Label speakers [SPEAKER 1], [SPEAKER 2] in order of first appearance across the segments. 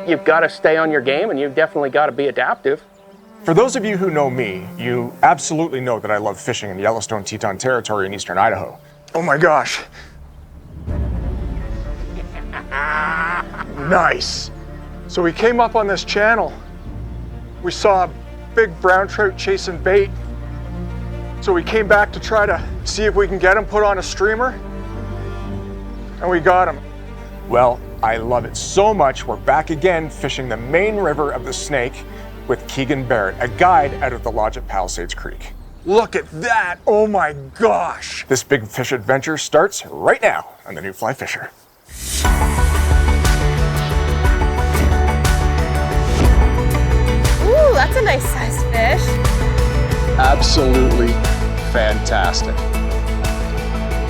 [SPEAKER 1] you've got to stay on your game and you've definitely got to be adaptive.
[SPEAKER 2] For those of you who know me, you absolutely know that I love fishing in the Yellowstone Teton Territory in Eastern Idaho. Oh my gosh. Nice. So we came up on this channel. We saw a big brown trout chasing bait. So we came back to try to see if we can get him put on a streamer. And we got him. Well, I love it so much. We're back again fishing the main river of the Snake with Keegan Berrett, a guide out of the lodge at Palisades Creek. Look at that, oh my gosh. This big fish adventure starts right now on the New Fly Fisher.
[SPEAKER 3] Ooh, that's a nice sized fish.
[SPEAKER 4] Absolutely fantastic.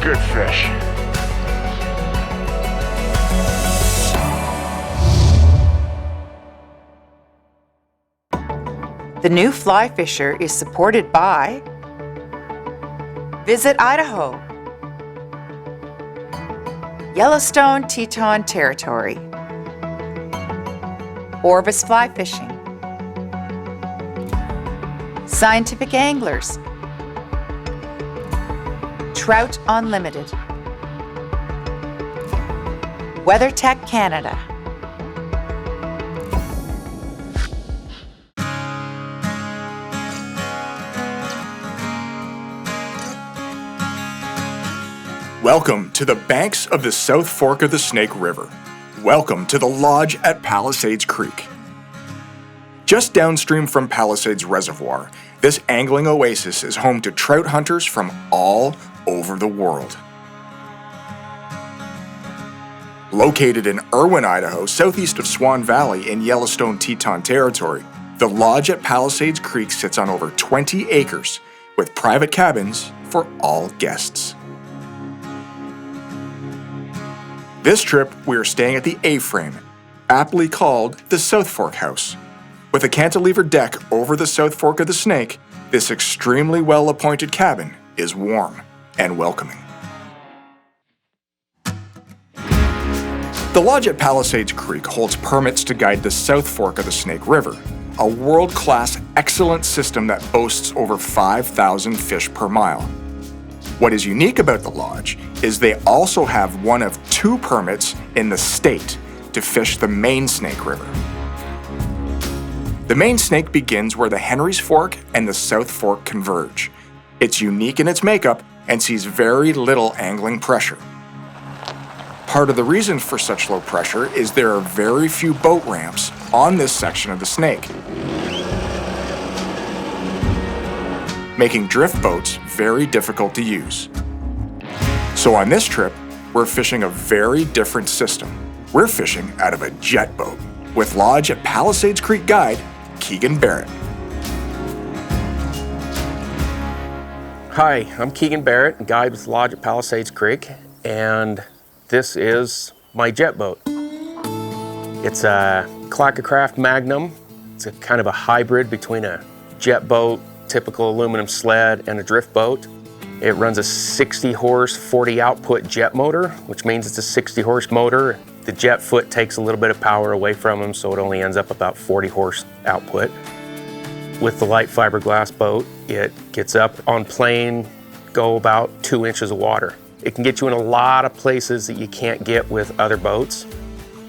[SPEAKER 2] Good fish.
[SPEAKER 5] The New Fly Fisher is supported by Visit Idaho, Yellowstone Teton Territory, Orvis Fly Fishing, Scientific Anglers, Trout Unlimited, WeatherTech Canada.
[SPEAKER 2] Welcome to the banks of the South Fork of the Snake River. Welcome to the lodge at Palisades Creek. Just downstream from Palisades Reservoir, this angling oasis is home to trout hunters from all over the world. Located in Irwin, Idaho, southeast of Swan Valley in Yellowstone Teton Territory, the lodge at Palisades Creek sits on over 20 acres with private cabins for all guests. This trip, we are staying at the A-frame, aptly called the South Fork House. With a cantilever deck over the South Fork of the Snake, this extremely well-appointed cabin is warm and welcoming. The lodge at Palisades Creek holds permits to guide the South Fork of the Snake River, a world-class excellent system that boasts over 5,000 fish per mile. What is unique about the lodge is they also have one of 2 permits in the state to fish the main Snake River. The main Snake begins where the Henry's Fork and the South Fork converge. It's unique in its makeup and sees very little angling pressure. Part of the reason for such low pressure is there are very few boat ramps on this section of the Snake, making drift boats very difficult to use. So on this trip, we're fishing a very different system. We're fishing out of a jet boat with lodge at Palisades Creek guide, Keegan Berrett.
[SPEAKER 1] Hi, I'm Keegan Berrett, guide with lodge at Palisades Creek, and this is my jet boat. It's a Clackacraft Magnum. It's a kind of a hybrid between a jet boat, typical aluminum sled, and a drift boat. It runs a 60 horse, 40 output jet motor, which means it's a 60 horse motor. The jet foot takes a little bit of power away from them, so it only ends up about 40 horse output. With the light fiberglass boat, it gets up on plane, go about 2 inches of water. It can get you in a lot of places that you can't get with other boats.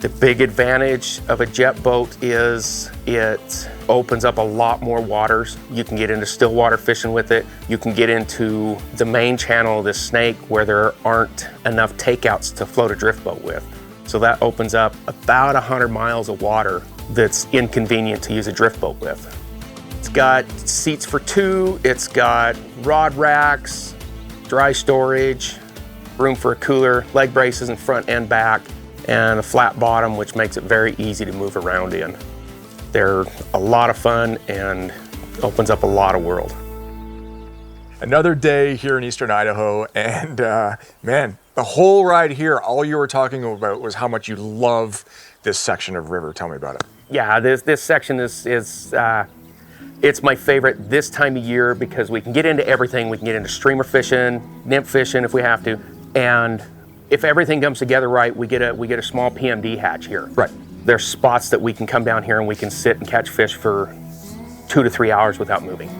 [SPEAKER 1] The big advantage of a jet boat is it opens up a lot more waters. You can get into still water fishing with it. You can get into the main channel of the Snake where there aren't enough takeouts to float a drift boat with. So that opens up about 100 miles of water that's inconvenient to use a drift boat with. It's got seats for 2, it's got rod racks, dry storage, room for a cooler, leg braces in front and back, and a flat bottom, which makes it very easy to move around in. They're a lot of fun and opens up a lot of world.
[SPEAKER 2] Another day here in Eastern Idaho, and man, the whole ride here, all you were talking about was how much you love this section of river. Tell me about it.
[SPEAKER 1] Yeah, this section is it's my favorite this time of year because we can get into everything. We can get into streamer fishing, nymph fishing if we have to, and if everything comes together right, we get a small PMD hatch here.
[SPEAKER 2] Right.
[SPEAKER 1] there's spots that we can come down here and we can sit and catch fish for 2 to 3 hours without moving.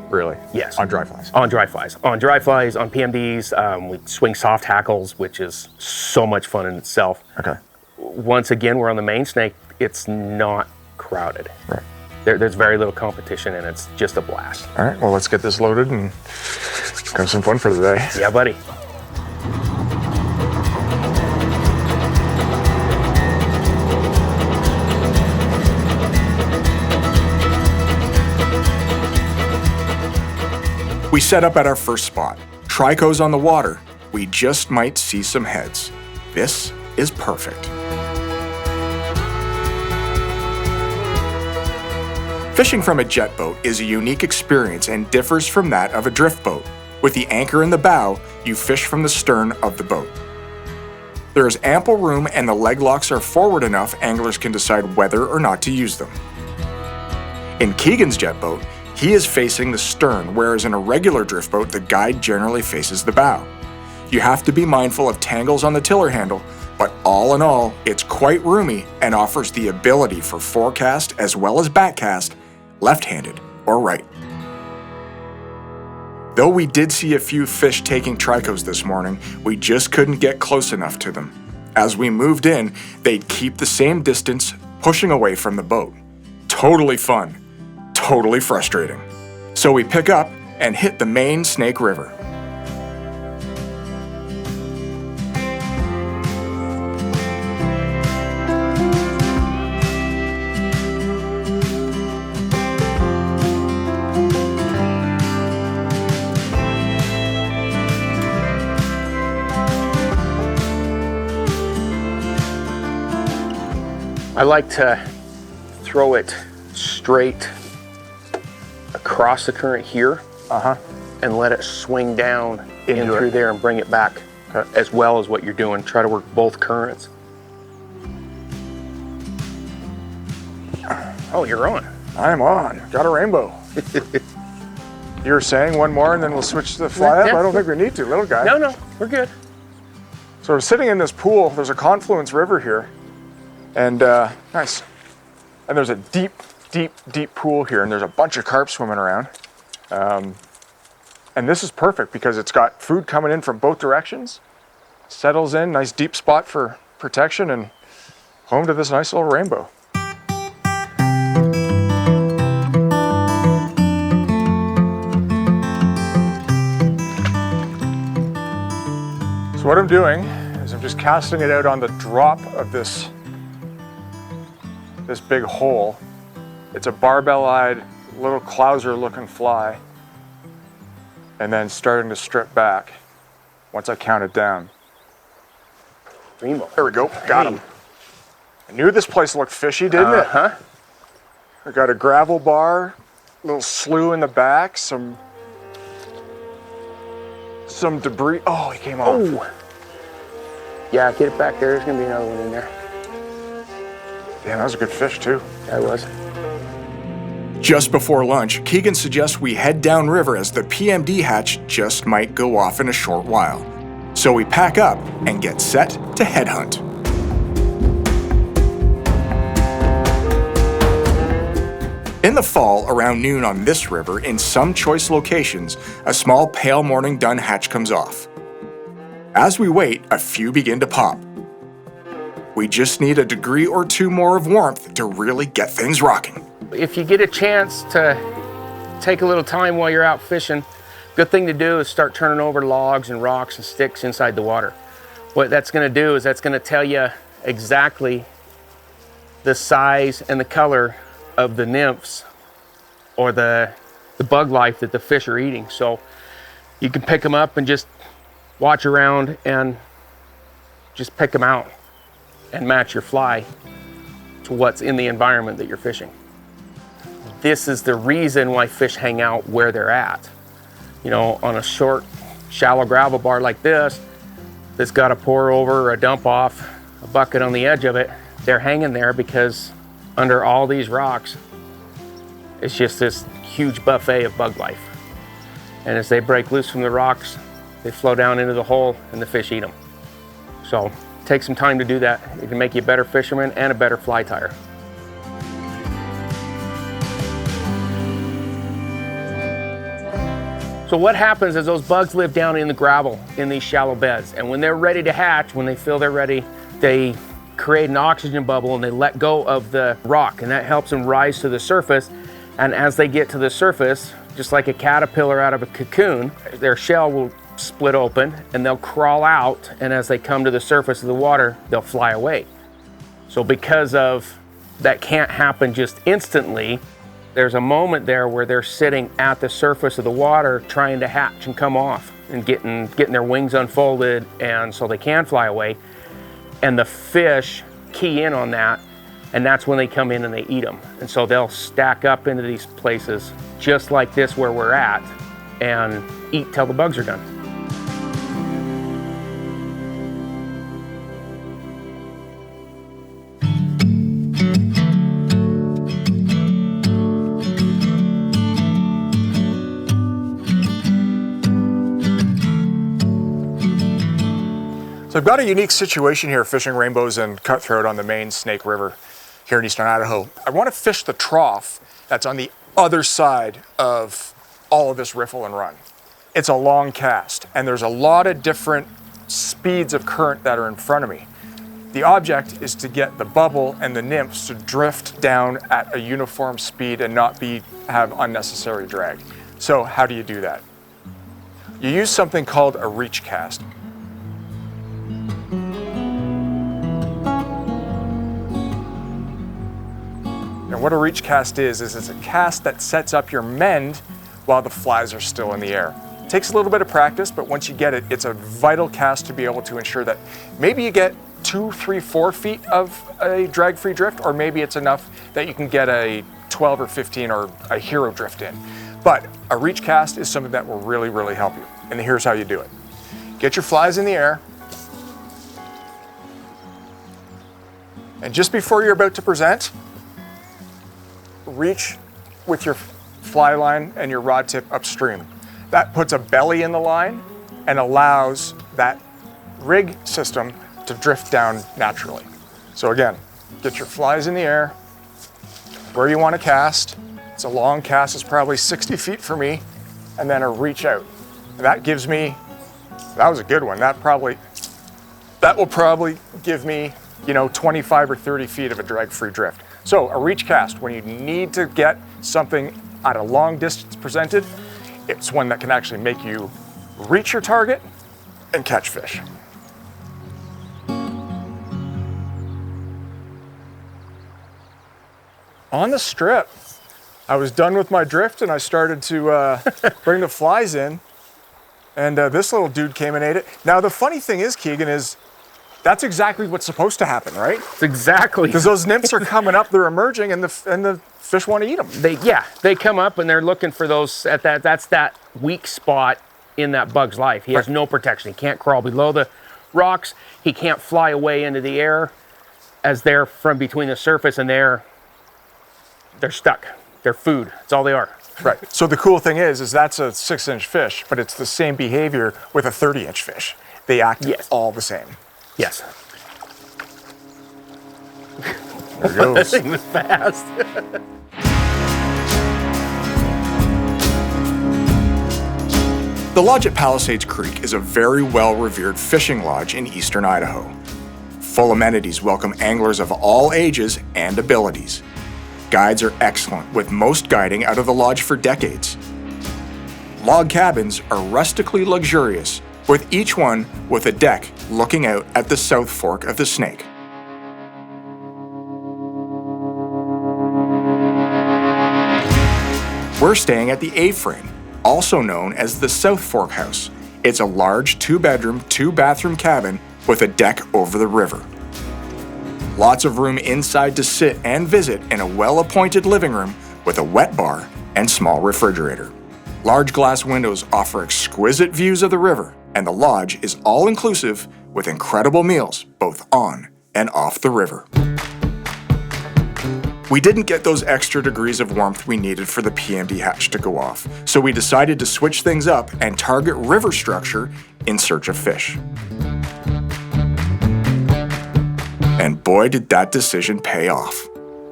[SPEAKER 2] Really?
[SPEAKER 1] Yes.
[SPEAKER 2] On dry flies?
[SPEAKER 1] On dry flies. On dry flies, on PMDs, we swing soft hackles, which is so much fun in itself.
[SPEAKER 2] Okay.
[SPEAKER 1] Once again, we're on the main snake. It's not crowded.
[SPEAKER 2] Right.
[SPEAKER 1] There's very little competition and it's just a blast.
[SPEAKER 2] All right, well, let's get this loaded and have some fun for the day.
[SPEAKER 1] Yeah, buddy.
[SPEAKER 6] We set up at our first spot. Trico's on the water. We just might see some heads. This is perfect. Fishing from a jet boat is a unique experience and differs from that of a drift boat. With the anchor in the bow, you fish from the stern of the boat. There is ample room and the leg locks are forward enough anglers can decide whether or not to use them. In Keegan's jet boat, he is facing the stern, whereas in a regular drift boat, the guide generally faces the bow. You have to be mindful of tangles on the tiller handle, but all in all, it's quite roomy and offers the ability for forecast as well as backcast, left-handed or right. Though we did see a few fish taking tricos this morning, we just couldn't get close enough to them. As we moved in, they'd keep the same distance, pushing away from the boat. Totally fun. Totally frustrating. So we pick up and hit the main Snake River.
[SPEAKER 1] I like to throw it straight across the current here and let it swing down in through there and bring it back as well as what you're doing. Try to work both currents. Oh, you're on.
[SPEAKER 2] I'm on. Got a rainbow. You were saying one more and then we'll switch to the fly up?
[SPEAKER 1] Yeah.
[SPEAKER 2] I don't think we need to, little guy.
[SPEAKER 1] No, we're good.
[SPEAKER 2] So we're sitting in this pool. There's a confluence river here. And nice. And there's a deep pool here, and there's a bunch of carp swimming around. And this is perfect because it's got food coming in from both directions. Settles in, nice deep spot for protection, and home to this nice little rainbow. So what I'm doing is I'm just casting it out on the drop of this big hole. It's a barbell-eyed, little clouser looking fly. And then starting to strip back once I count it down.
[SPEAKER 1] Rainbow.
[SPEAKER 2] There we go, got him. I knew this place looked fishy, didn't it? I got a gravel bar, little slough in the back, some debris. Oh, he came off.
[SPEAKER 1] Oh. Yeah, get it back there. There's gonna be another one in there.
[SPEAKER 2] Damn, that was a good fish too.
[SPEAKER 1] That was.
[SPEAKER 6] Just before lunch, Keegan suggests we head downriver as the PMD hatch just might go off in a short while. So we pack up and get set to headhunt. In the fall, around noon on this river, in some choice locations, a small pale morning dun hatch comes off. As we wait, a few begin to pop. We just need a degree or two more of warmth to really get things rocking.
[SPEAKER 1] If you get a chance to take a little time while you're out fishing, good thing to do is start turning over logs and rocks and sticks inside the water. What that's going to do is that's going to tell you exactly the size and the color of the nymphs or the bug life that the fish are eating. So you can pick them up and just watch around and just pick them out and match your fly to what's in the environment that you're fishing. This is the reason why fish hang out where they're at. You know, on a short, shallow gravel bar like this, that's got a pour over or a dump off, a bucket on the edge of it, they're hanging there because under all these rocks, it's just this huge buffet of bug life. And as they break loose from the rocks, they flow down into the hole and the fish eat them. So Take some time to do that. It can make you a better fisherman and a better fly tyer. So what happens is those bugs live down in the gravel in these shallow beds, and when they're ready to hatch, when they feel they're ready, they create an oxygen bubble and they let go of the rock, and that helps them rise to the surface. And as they get to the surface, just like a caterpillar out of a cocoon, their shell will split open and they'll crawl out, and as they come to the surface of the water, they'll fly away. So because of that can't happen just instantly, there's a moment there where they're sitting at the surface of the water trying to hatch and come off and getting their wings unfolded, and so they can fly away. And the fish key in on that, and that's when they come in and they eat them. And so they'll stack up into these places just like this where we're at and eat till the bugs are done.
[SPEAKER 6] So I've got a unique situation here fishing rainbows and cutthroat on the main Snake River here in Eastern Idaho. I want to fish the trough that's on the other side of all of this riffle and run. It's a long cast, and there's a lot of different speeds of current that are in front of me. The object is to get the bubble and the nymphs to drift down at a uniform speed and not have unnecessary drag. So how do you do that? You use something called a reach cast. And what a reach cast is it's a cast that sets up your mend while the flies are still in the air. It takes a little bit of practice, but once you get it, it's a vital cast to be able to ensure that maybe you get 2, 3, 4 feet of a drag-free drift, or maybe it's enough that you can get a 12 or 15 or a hero drift in. But a reach cast is something that will really, really help you. And here's how you do it. Get your flies in the air, and just before you're about to present, reach with your fly line and your rod tip upstream. That puts a belly in the line and allows that rig system to drift down naturally. So again, get your flies in the air where you want to cast. It's a long cast, it's probably 60 feet for me, and then a reach out. That gives me, that was a good one. That will probably give me, 25 or 30 feet of a drag-free drift. So a reach cast, when you need to get something at a long distance presented, it's one that can actually make you reach your target and catch fish. On the strip, I was done with my drift and I started to bring the flies in, and this little dude came and ate it. Now the funny thing is, Keegan, is that's exactly what's supposed to happen, right?
[SPEAKER 1] It's exactly.
[SPEAKER 6] Because those nymphs are coming up, they're emerging, and the fish want to eat them.
[SPEAKER 1] They come up and they're looking for those that's that weak spot in that bug's life. He has no protection. He can't crawl below the rocks. He can't fly away into the air as they're from between the surface and they're stuck. They're food. That's all they are.
[SPEAKER 6] Right. So the cool thing is that's a 6-inch fish, but it's the same behavior with a 30-inch fish. They act all the same.
[SPEAKER 1] Yes.
[SPEAKER 6] There it goes.
[SPEAKER 1] That thing was fast.
[SPEAKER 6] The lodge at Palisades Creek is a very well-revered fishing lodge in Eastern Idaho. Full amenities welcome anglers of all ages and abilities. Guides are excellent, with most guiding out of the lodge for decades. Log cabins are rustically luxurious, with each one with a deck looking out at the South Fork of the Snake. We're staying at the A-Frame, also known as the South Fork House. It's a large 2-bedroom, 2-bathroom cabin with a deck over the river. Lots of room inside to sit and visit in a well-appointed living room with a wet bar and small refrigerator. Large glass windows offer exquisite views of the river, and the lodge is all-inclusive with incredible meals both on and off the river. We didn't get those extra degrees of warmth we needed for the PMD hatch to go off, so we decided to switch things up and target river structure in search of fish. And boy, did that decision pay off.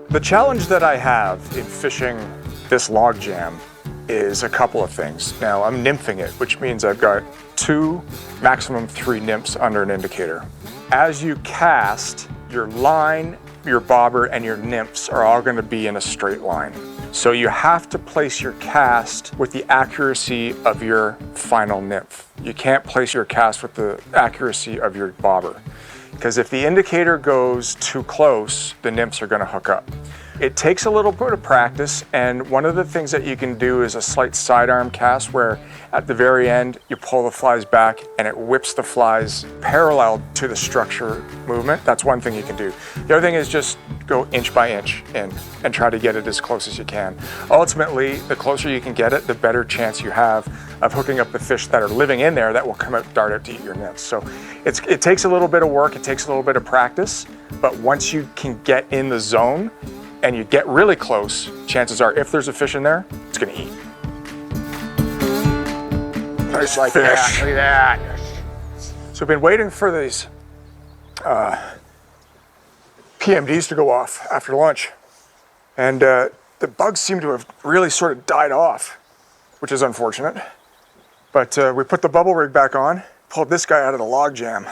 [SPEAKER 2] The challenge that I have in fishing this log jam is a couple of things. Now, I'm nymphing it, which means I've got 2, maximum 3 nymphs under an indicator. As you cast, your line, your bobber, and your nymphs are all going to be in a straight line. So you have to place your cast with the accuracy of your final nymph. You can't place your cast with the accuracy of your bobber, because if the indicator goes too close, the nymphs are going to hook up. It takes a little bit of practice, and one of the things that you can do is a slight sidearm cast where at the very end you pull the flies back and it whips the flies parallel to the structure movement. That's one thing you can do. The other thing is just go inch by inch in and try to get it as close as you can. Ultimately, the closer you can get it, the better chance you have of hooking up the fish that are living in there that will come out, dart out to eat your nymphs. So it takes a little bit of work, it takes a little bit of practice, but once you can get in the zone and you get really close, chances are if there's a fish in there, it's gonna eat. Nice
[SPEAKER 1] Like
[SPEAKER 2] fish.
[SPEAKER 1] that. Look at that.
[SPEAKER 2] So I've been waiting for these PMDs to go off after lunch. And the bugs seem to have really sort of died off, which is unfortunate. But we put the bubble rig back on, pulled this guy out of the log jam.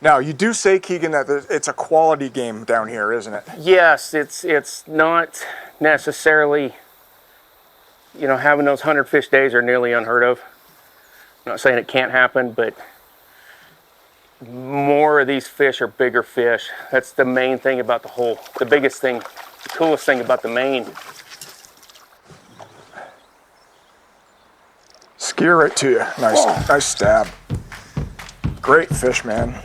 [SPEAKER 2] Now, you do say, Keegan, that it's a quality game down here, isn't it?
[SPEAKER 1] Yes, it's not necessarily, you know, having those 100 fish days are nearly unheard of. I'm not saying it can't happen, but more of these fish are bigger fish. That's the main thing about the biggest thing, the coolest thing about the Maine.
[SPEAKER 2] Skier right to you. Nice stab. Great fish, man.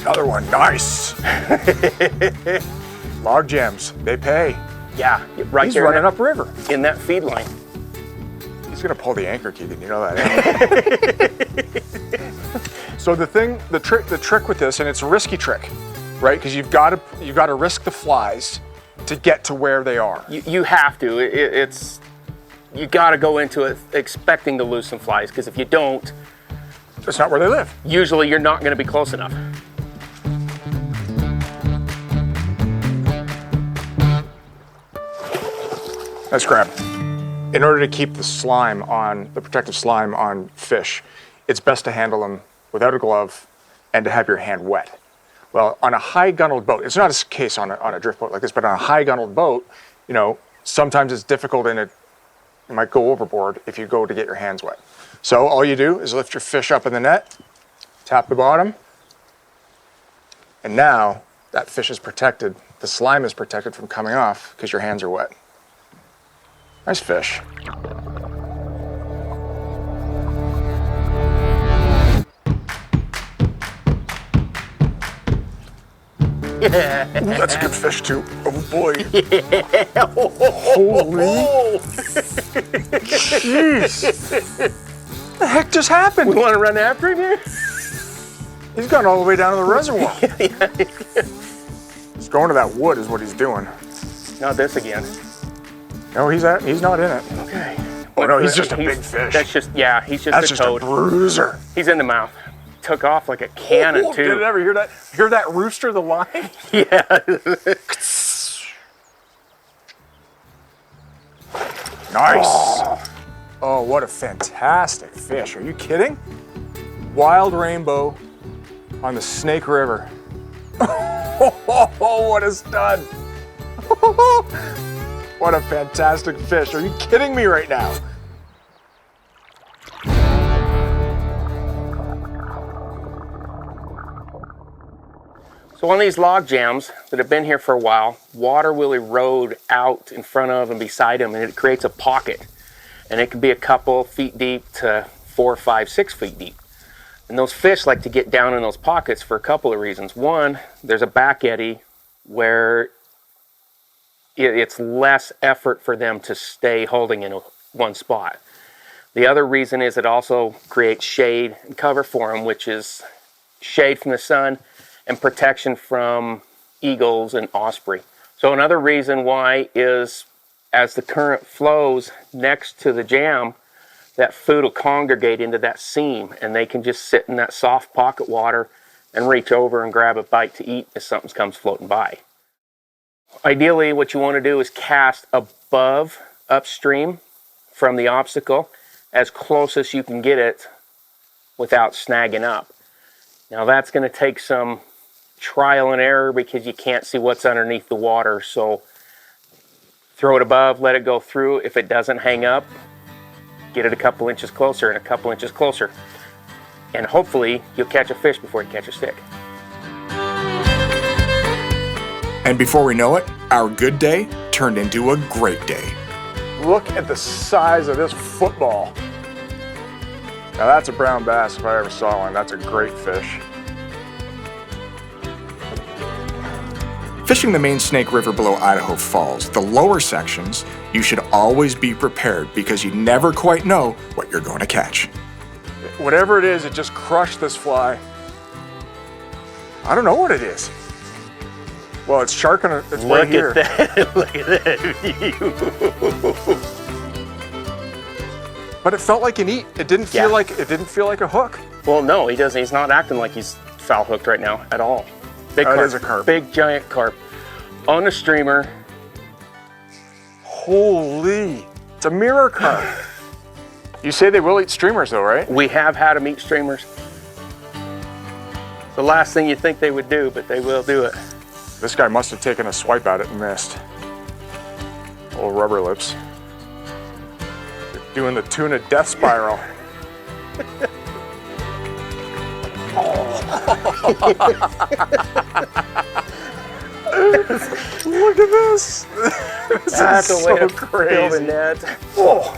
[SPEAKER 2] Another one, nice. Log jams, they pay.
[SPEAKER 1] Yeah, right
[SPEAKER 2] He's
[SPEAKER 1] there
[SPEAKER 2] running upriver.
[SPEAKER 1] in that feed line.
[SPEAKER 2] He's gonna pull the anchor, Keegan. You know that. So the trick with this, and it's a risky trick, right? Because you've got to risk the flies to get to where they are.
[SPEAKER 1] You have to. You got to go into it expecting to lose some flies, because if you don't,
[SPEAKER 2] That's not where they live.
[SPEAKER 1] usually you're not going to be close enough.
[SPEAKER 2] Nice grab. In order to keep the protective slime on fish, it's best to handle them without a glove and to have your hand wet. Well, on a high gunneled boat, it's not a case on a drift boat like this, but on a high gunneled boat, you know, sometimes it's difficult and you might go overboard if you go to get your hands wet. So all you do is lift your fish up in the net, tap the bottom, and now that fish is protected. The slime is protected from coming off because your hands are wet. Nice fish. Ooh, that's a good fish too. Oh boy. Holy. Jeez. What the heck just happened?
[SPEAKER 1] We want to run after him here?
[SPEAKER 2] He's gone all the way down to the reservoir. He's going to that wood is what he's doing.
[SPEAKER 1] Not this again.
[SPEAKER 2] No, he's not in it.
[SPEAKER 1] Okay.
[SPEAKER 2] Oh no, he's just a big fish.
[SPEAKER 1] That's just, yeah, he's just
[SPEAKER 2] That's
[SPEAKER 1] a
[SPEAKER 2] just
[SPEAKER 1] toad.
[SPEAKER 2] a bruiser.
[SPEAKER 1] He's in the mouth. Took off like a cannon,
[SPEAKER 2] Oh,
[SPEAKER 1] too.
[SPEAKER 2] did it ever hear that? Hear that rooster, the line?
[SPEAKER 1] Yeah.
[SPEAKER 2] Nice. Oh, what a fantastic fish. Are you kidding? Wild rainbow on the Snake River. Oh, what a stud. What a fantastic fish. Are you kidding me right now?
[SPEAKER 1] So on these log jams that have been here for a while, water will erode out in front of and beside them, and it creates a pocket. And it can be a couple feet deep to 4, 5, 6 feet deep. And those fish like to get down in those pockets for a couple of reasons. One, there's a back eddy where it's less effort for them to stay holding in one spot. The other reason is it also creates shade and cover for them, which is shade from the sun and protection from eagles and osprey. So another reason why is as the current flows next to the jam, that food will congregate into that seam, and they can just sit in that soft pocket water and reach over and grab a bite to eat as something comes floating by. Ideally, what you want to do is cast above upstream from the obstacle as close as you can get it without snagging up. Now that's going to take some trial and error because you can't see what's underneath the water. So throw it above, let it go through. If it doesn't hang up, get it a couple inches closer and a couple inches closer. And hopefully you'll catch a fish before you catch a stick.
[SPEAKER 6] And before we know it, our good day turned into a great day.
[SPEAKER 2] Look at the size of this football. Now that's a brown bass if I ever saw one. That's a great fish.
[SPEAKER 6] Fishing the main Snake River below Idaho Falls, the lower sections, you should always be prepared because you never quite know what you're going to catch.
[SPEAKER 2] Whatever it is, it just crushed this fly. I don't know what it is. Well, it's sharking its way here.
[SPEAKER 1] Look at that. Look at that view.
[SPEAKER 2] But it felt like an eat. It didn't feel like a hook.
[SPEAKER 1] Well, no, he doesn't. He's not acting like he's foul hooked right now at all. Big
[SPEAKER 2] That
[SPEAKER 1] carp.
[SPEAKER 2] is a carp.
[SPEAKER 1] Big giant carp on a streamer.
[SPEAKER 2] Holy, it's a mirror carp. You say they will eat streamers though, right?
[SPEAKER 1] We have had them eat streamers. The last thing you think they would do, but they will do it.
[SPEAKER 2] This guy must have taken a swipe at it and missed. Little rubber lips. Doing the tuna death spiral. Look at this. This
[SPEAKER 1] That's
[SPEAKER 2] is
[SPEAKER 1] a way
[SPEAKER 2] so
[SPEAKER 1] to
[SPEAKER 2] crazy.
[SPEAKER 1] build a net.
[SPEAKER 2] Oh,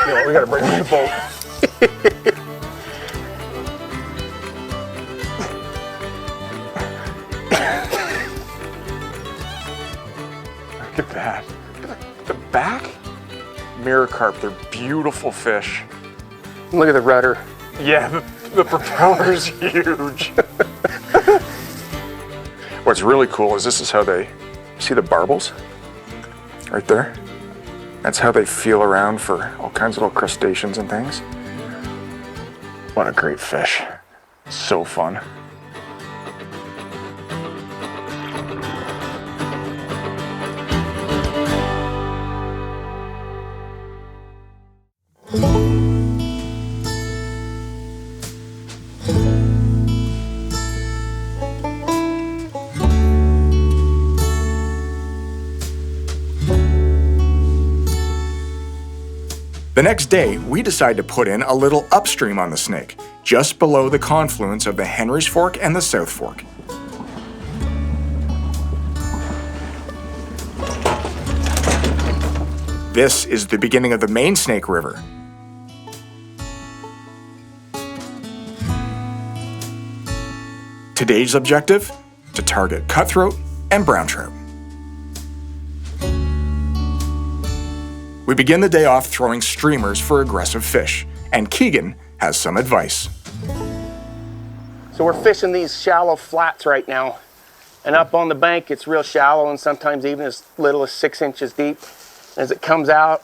[SPEAKER 2] you know, we gotta bring the boat. Look at that. Look at the back. Mirror carp, they're beautiful fish.
[SPEAKER 1] Look at the rudder.
[SPEAKER 2] Yeah, the propeller's huge. What's really cool is this is how they, see the barbels? Right there? That's how they feel around for all kinds of little crustaceans and things. What a great fish. So fun.
[SPEAKER 6] The next day, we decide to put in a little upstream on the Snake, just below the confluence of the Henry's Fork and the South Fork. This is the beginning of the main Snake River. Today's objective? To target cutthroat and brown trout. We begin the day off throwing streamers for aggressive fish, and Keegan has some advice.
[SPEAKER 1] So we're fishing these shallow flats right now. And up on the bank, it's real shallow and sometimes even as little as 6 inches deep. As it comes out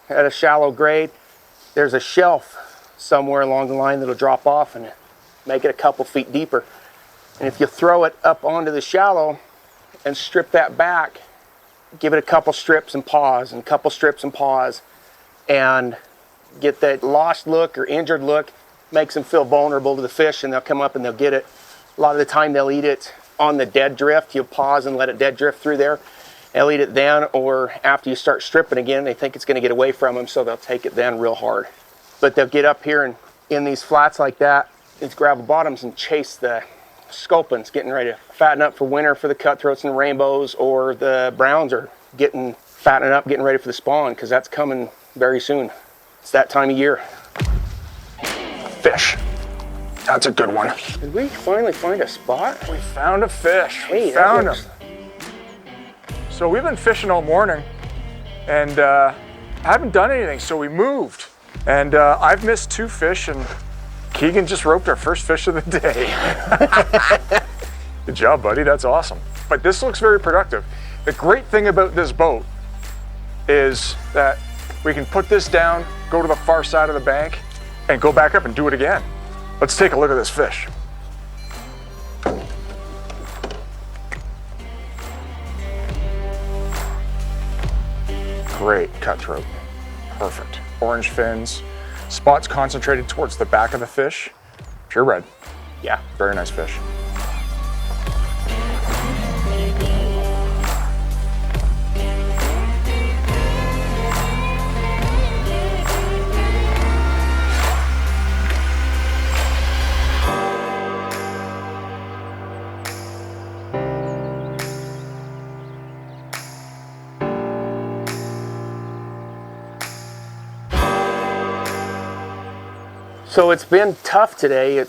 [SPEAKER 1] at a shallow grade, there's a shelf somewhere along the line that'll drop off and make it a couple feet deeper. And if you throw it up onto the shallow and strip that back, give it a couple strips and pause, and a couple strips and pause, and get that lost look or injured look, makes them feel vulnerable to the fish, and they'll come up and they'll get it. A lot of the time they'll eat it on the dead drift. You'll pause and let it dead drift through there. They'll eat it then, or after you start stripping again, they think it's going to get away from them, so they'll take it then real hard. But they'll get up here and in these flats like that, these gravel bottoms, and chase the sculpins, getting ready to fatten up for winter for the cutthroats and the rainbows, or the browns are fattening up, getting ready for the spawn, because that's coming very soon. It's that time of year.
[SPEAKER 2] Fish. That's a good one.
[SPEAKER 1] Did we finally find a spot?
[SPEAKER 2] We found a fish.
[SPEAKER 1] Hey,
[SPEAKER 2] We
[SPEAKER 1] that
[SPEAKER 2] found him.
[SPEAKER 1] looks-
[SPEAKER 2] So we've been fishing all morning, and haven't done anything, so we moved. And I've missed 2 fish, and Keegan just roped our first fish of the day. Good job, buddy. That's awesome. But this looks very productive. The great thing about this boat is that we can put this down, go to the far side of the bank, and go back up and do it again. Let's take a look at this fish. Great cutthroat. Perfect. Orange fins, spots concentrated towards the back of the fish. Pure red.
[SPEAKER 1] Yeah.
[SPEAKER 2] Very nice fish.
[SPEAKER 1] So it's been tough today.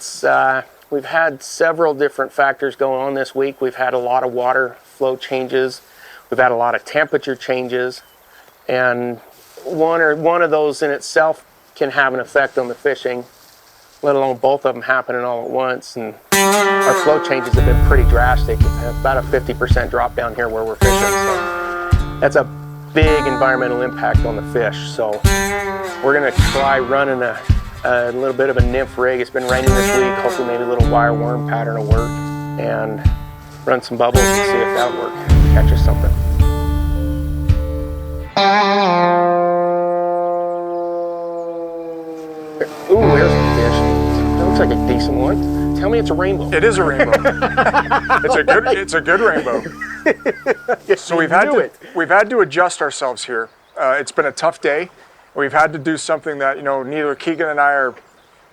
[SPEAKER 1] We've had several different factors going on this week. We've had a lot of water flow changes. We've had a lot of temperature changes, and one of those in itself can have an effect on the fishing, let alone both of them happening all at once. And our flow changes have been pretty drastic. About a 50% drop down here where we're fishing. So that's a big environmental impact on the fish. So we're gonna try running a little bit of a nymph rig. It's been raining this week. Hopefully maybe a little wire worm pattern will work, and run some bubbles and see if that works. Catch us something. Ooh, there's a fish. That looks like a decent one. Tell me it's a rainbow.
[SPEAKER 2] It is a rainbow. It's a good rainbow. So we've had to adjust ourselves here. It's been a tough day. We've had to do something that, neither Keegan and I are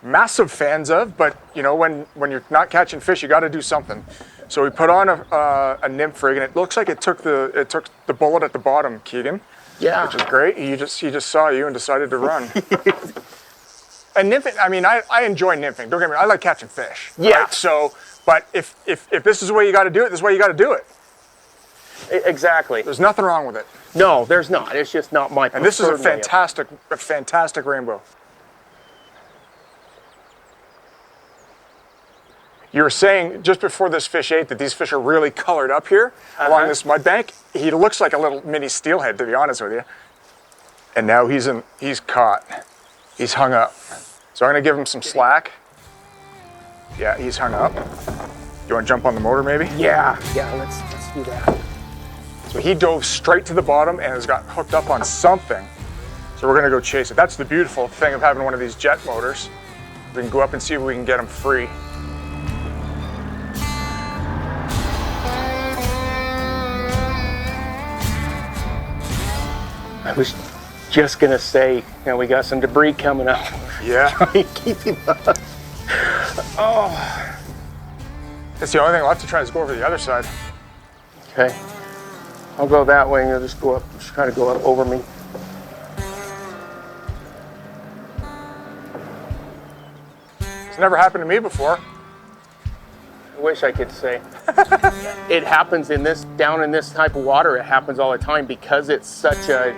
[SPEAKER 2] massive fans of, but when you're not catching fish, you got to do something. So we put on a nymph rig, and it looks like it took the bullet at the bottom, Keegan.
[SPEAKER 1] Yeah.
[SPEAKER 2] Which is great. He just saw you and decided to run. And nymphing, I enjoy nymphing. Don't get me wrong, I like catching fish.
[SPEAKER 1] Yeah.
[SPEAKER 2] Right? So, but if this is the way you got to do it, this is the way you got to do it.
[SPEAKER 1] Exactly.
[SPEAKER 2] There's nothing wrong with it.
[SPEAKER 1] No, there's not. It's just not my preferred
[SPEAKER 2] And this is a
[SPEAKER 1] way.
[SPEAKER 2] fantastic rainbow. You were saying just before this fish ate that these fish are really colored up here along this mud bank. He looks like a little mini steelhead, to be honest with you. And now he's caught. He's hung up. So I'm gonna give him some slack. Yeah, he's hung up. You want to jump on the motor maybe?
[SPEAKER 1] Yeah, let's do that.
[SPEAKER 2] So he dove straight to the bottom and has got hooked up on something. So we're gonna go chase it. That's the beautiful thing of having one of these jet motors. We can go up and see if we can get him free.
[SPEAKER 1] I was just gonna say, we got some debris coming up.
[SPEAKER 2] Yeah.
[SPEAKER 1] Try and keep him up. Oh.
[SPEAKER 2] That's the only thing I'll have to try is go over the other side.
[SPEAKER 1] Okay. I'll go that way and you'll just go up, just try to go up over me.
[SPEAKER 2] It's never happened to me before.
[SPEAKER 1] I wish I could say. It happens down in this type of water, it happens all the time because it's such a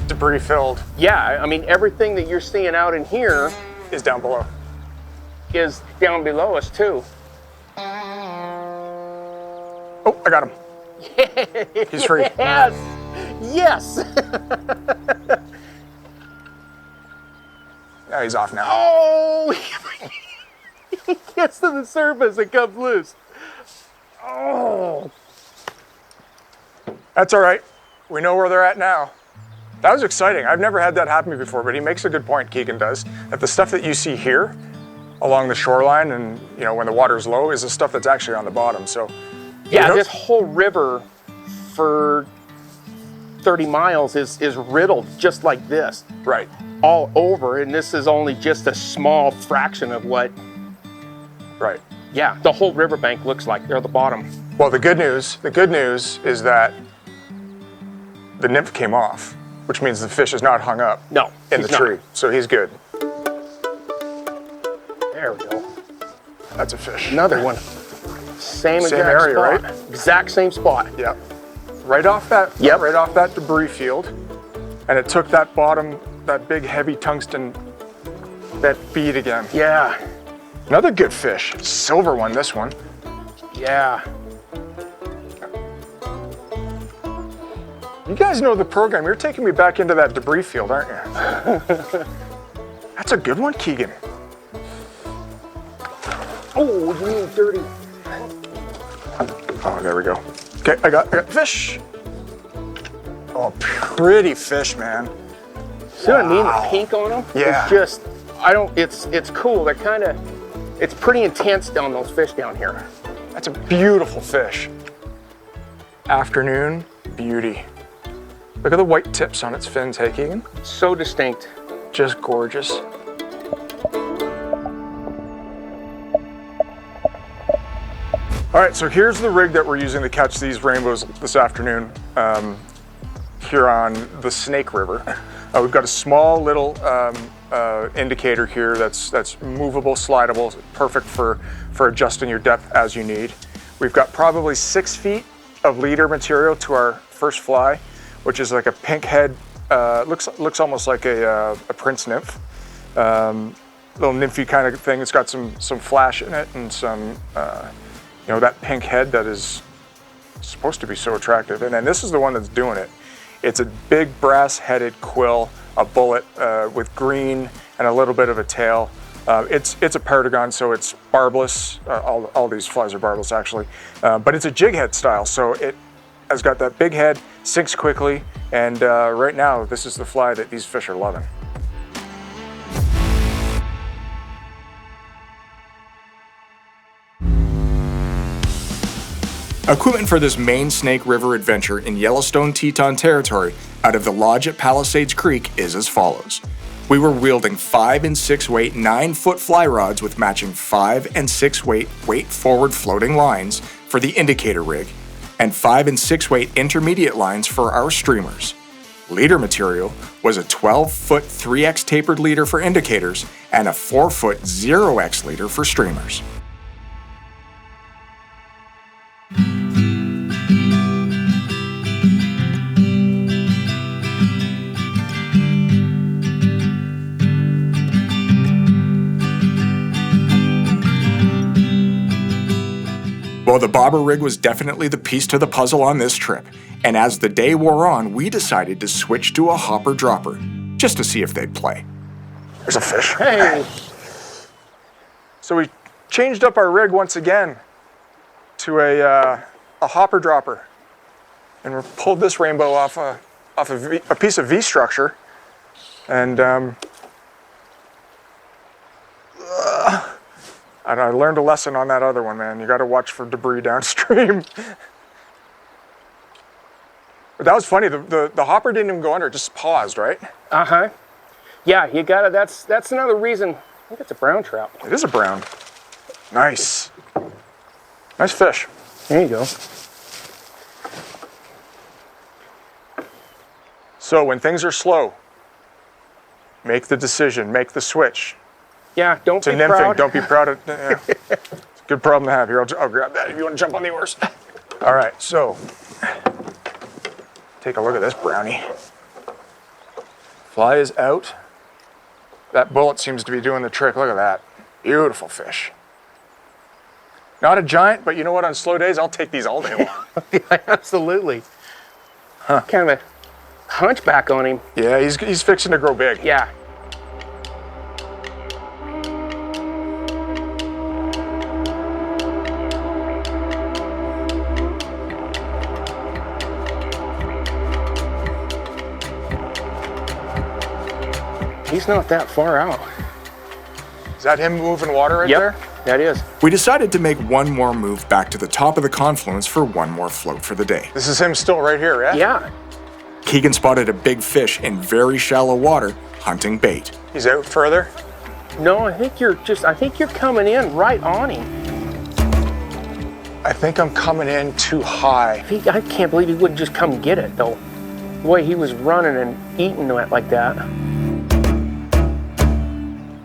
[SPEAKER 2] Debris filled.
[SPEAKER 1] Yeah, everything that you're seeing out in here
[SPEAKER 2] Is down below.
[SPEAKER 1] is down below us too.
[SPEAKER 2] Oh, I got him. He's free.
[SPEAKER 1] Yes! Yes!
[SPEAKER 2] Yeah, he's off now.
[SPEAKER 1] Oh! He gets to the surface and comes loose. Oh!
[SPEAKER 2] That's all right. We know where they're at now. That was exciting. I've never had that happen to me before, but he makes a good point, Keegan does, that the stuff that you see here along the shoreline and, when the water's low is the stuff that's actually on the bottom. So,
[SPEAKER 1] Yeah, this whole river for 30 miles is riddled just like this.
[SPEAKER 2] Right.
[SPEAKER 1] All over, and this is only just a small fraction of what,
[SPEAKER 2] Right.
[SPEAKER 1] yeah, the whole riverbank looks like. They're at the bottom.
[SPEAKER 2] Well, the good news is that the nymph came off, which means the fish is not hung up
[SPEAKER 1] No,
[SPEAKER 2] in the
[SPEAKER 1] he's not.
[SPEAKER 2] tree. So he's good.
[SPEAKER 1] There we go.
[SPEAKER 2] That's a fish.
[SPEAKER 1] Another one. Same exact
[SPEAKER 2] area,
[SPEAKER 1] spot.
[SPEAKER 2] right?
[SPEAKER 1] Exact same spot.
[SPEAKER 2] Yep. Right off that debris field. And it took that bottom, that big heavy tungsten, that bead again.
[SPEAKER 1] Yeah,
[SPEAKER 2] Another good fish. Silver one, this one.
[SPEAKER 1] yeah.
[SPEAKER 2] You guys know the program. You're taking me back into that debris field, aren't you? That's a good one, Keegan.
[SPEAKER 1] Oh, you mean dirty.
[SPEAKER 2] Oh, there we go. Okay, I got fish. Oh, pretty fish, man.
[SPEAKER 1] See what I mean? The pink on them?
[SPEAKER 2] Yeah.
[SPEAKER 1] It's just, it's cool. They're kind of, it's pretty intense down those fish down here.
[SPEAKER 2] That's a beautiful fish. Afternoon beauty. Look at the white tips on its fins, hey, Keegan?
[SPEAKER 1] So distinct.
[SPEAKER 2] Just gorgeous. All right, so here's the rig that we're using to catch these rainbows this afternoon here on the Snake River. We've got a small little indicator here that's movable, slidable, perfect for adjusting your depth as you need. We've got probably 6 feet of leader material to our first fly, which is like a pink head, looks almost like a Prince Nymph. Little nymphy kind of thing. It's got some flash in it and some, you know, that pink head that is supposed to be so attractive. And then this is the one that's doing it. It's a big brass-headed quill, a bullet with green and a little bit of a tail. It's a Paragon, so it's barbless. All these flies are barbless, actually. But it's a jig head style, so it has got that big head, sinks quickly, and right now, this is the fly that these fish are loving.
[SPEAKER 6] Equipment for this main Snake River adventure in Yellowstone Teton territory out of the lodge at Palisades Creek is as follows. We were wielding 5 and 6 weight 9-foot fly rods with matching 5 and 6 weight forward floating lines for the indicator rig, and 5 and 6 weight intermediate lines for our streamers. Leader material was a 12-foot 3X tapered leader for indicators and a 4-foot 0X leader for streamers. Well, the bobber rig was definitely the piece to the puzzle on this trip, and as the day wore on, we decided to switch to a hopper dropper, just to see if they'd play.
[SPEAKER 2] There's a fish.
[SPEAKER 1] Hey.
[SPEAKER 2] So we changed up our rig once again to a hopper dropper, and we pulled this rainbow off a piece of V structure, and I learned a lesson on that other one, man. You got to watch for debris downstream. But that was funny. The hopper didn't even go under; it just paused, right?
[SPEAKER 1] Uh-huh. Yeah, you gotta, that's another reason. I think it's a brown trout.
[SPEAKER 2] It is a brown. Nice. Nice fish.
[SPEAKER 1] There you go.
[SPEAKER 2] So when things are slow, make the decision, make the switch.
[SPEAKER 1] Yeah, don't
[SPEAKER 2] To
[SPEAKER 1] be
[SPEAKER 2] nymphing,
[SPEAKER 1] proud.
[SPEAKER 2] don't be proud of. Yeah. It's a good problem to have. Here, I'll grab that if you want to jump on the oars. All right, so take a look at this brownie. Fly is out. That bullet seems to be doing the trick. Look at that. Beautiful fish. Not a giant, but you know what? On slow days, I'll take these all day long.
[SPEAKER 1] Yeah, absolutely. Huh. Kind of a hunchback on him.
[SPEAKER 2] Yeah, he's fixing to grow big.
[SPEAKER 1] Yeah. He's not that far out.
[SPEAKER 2] Is that him moving water right there?
[SPEAKER 1] That is.
[SPEAKER 6] We decided to make one more move back to the top of the confluence for one more float for the day.
[SPEAKER 2] This is him still right here, yeah?
[SPEAKER 1] Yeah.
[SPEAKER 6] Keegan spotted a big fish in very shallow water, hunting bait.
[SPEAKER 2] He's out further?
[SPEAKER 1] No, I think you're coming in right on him.
[SPEAKER 2] I think I'm coming in too high.
[SPEAKER 1] I can't believe he wouldn't just come get it, though. The way he was running and eating it like that.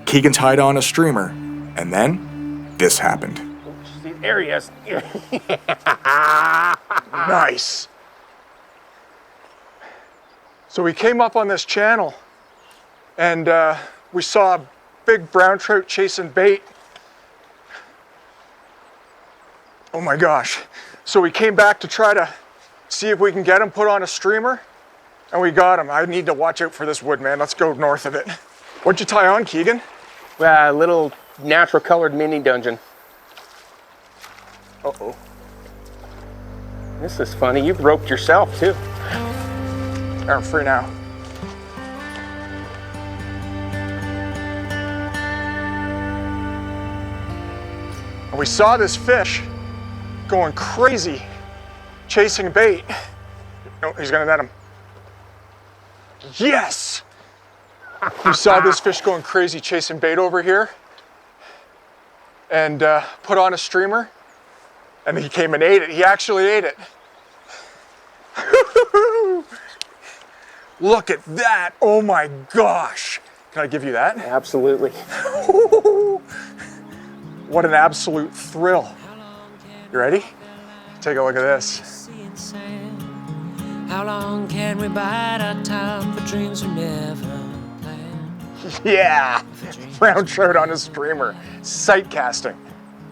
[SPEAKER 6] Keegan tied on a streamer, and then this happened.
[SPEAKER 1] There he is.
[SPEAKER 2] Nice. So we came up on this channel, and we saw a big brown trout chasing bait. Oh my gosh. So we came back to try to see if we can get him put on a streamer. And we got him. I need to watch out for this wood, man. Let's go north of it. What'd you tie on, Keegan?
[SPEAKER 1] A little natural colored mini dungeon. Uh-oh. This is funny. You've roped yourself, too.
[SPEAKER 2] I'm free now. And we saw this fish going crazy, chasing bait. No, he's gonna net him. Yes! We saw this fish going crazy, chasing bait over here, and put on a streamer, and he came and ate it. He actually ate it. Look at that, oh my gosh. Can I give you that?
[SPEAKER 1] Absolutely.
[SPEAKER 2] What an absolute thrill. You ready? Take a look at this.
[SPEAKER 7] How long can we bide our time for dreams we never planned?
[SPEAKER 2] Yeah, brown trout on a streamer, sight casting,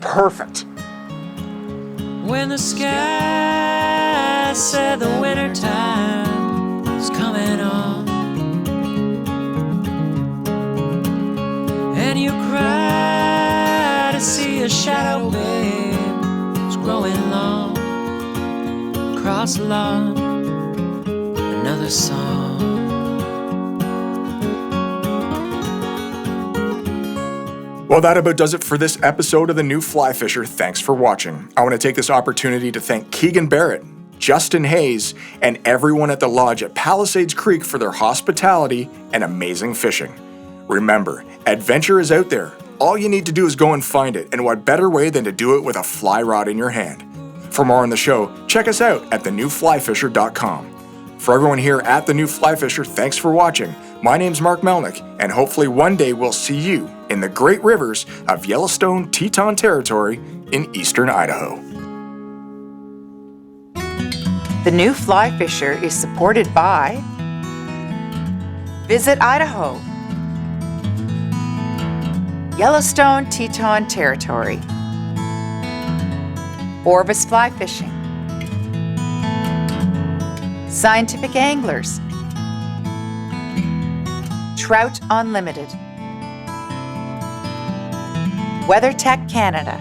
[SPEAKER 2] perfect.
[SPEAKER 7] When the sky said the winter time is coming on, and you cry to see a shadow, babe, is growing long across the lawn, another song.
[SPEAKER 6] Well, that about does it for this episode of The New Fly Fisher. Thanks for watching. I want to take this opportunity to thank Keegan Berrett, Justin Hayes, and everyone at the lodge at Palisades Creek for their hospitality and amazing fishing. Remember, adventure is out there. All you need to do is go and find it, and what better way than to do it with a fly rod in your hand. For more on the show, check us out at thenewflyfisher.com. For everyone here at The New Fly Fisher, thanks for watching. My name's Mark Melnyk, and hopefully one day we'll see you in the great rivers of Yellowstone Teton Territory in Eastern Idaho.
[SPEAKER 5] The New Fly Fisher is supported by Visit Idaho, Yellowstone Teton Territory, Orvis Fly Fishing, Scientific Anglers, Trout Unlimited, WeatherTech Canada,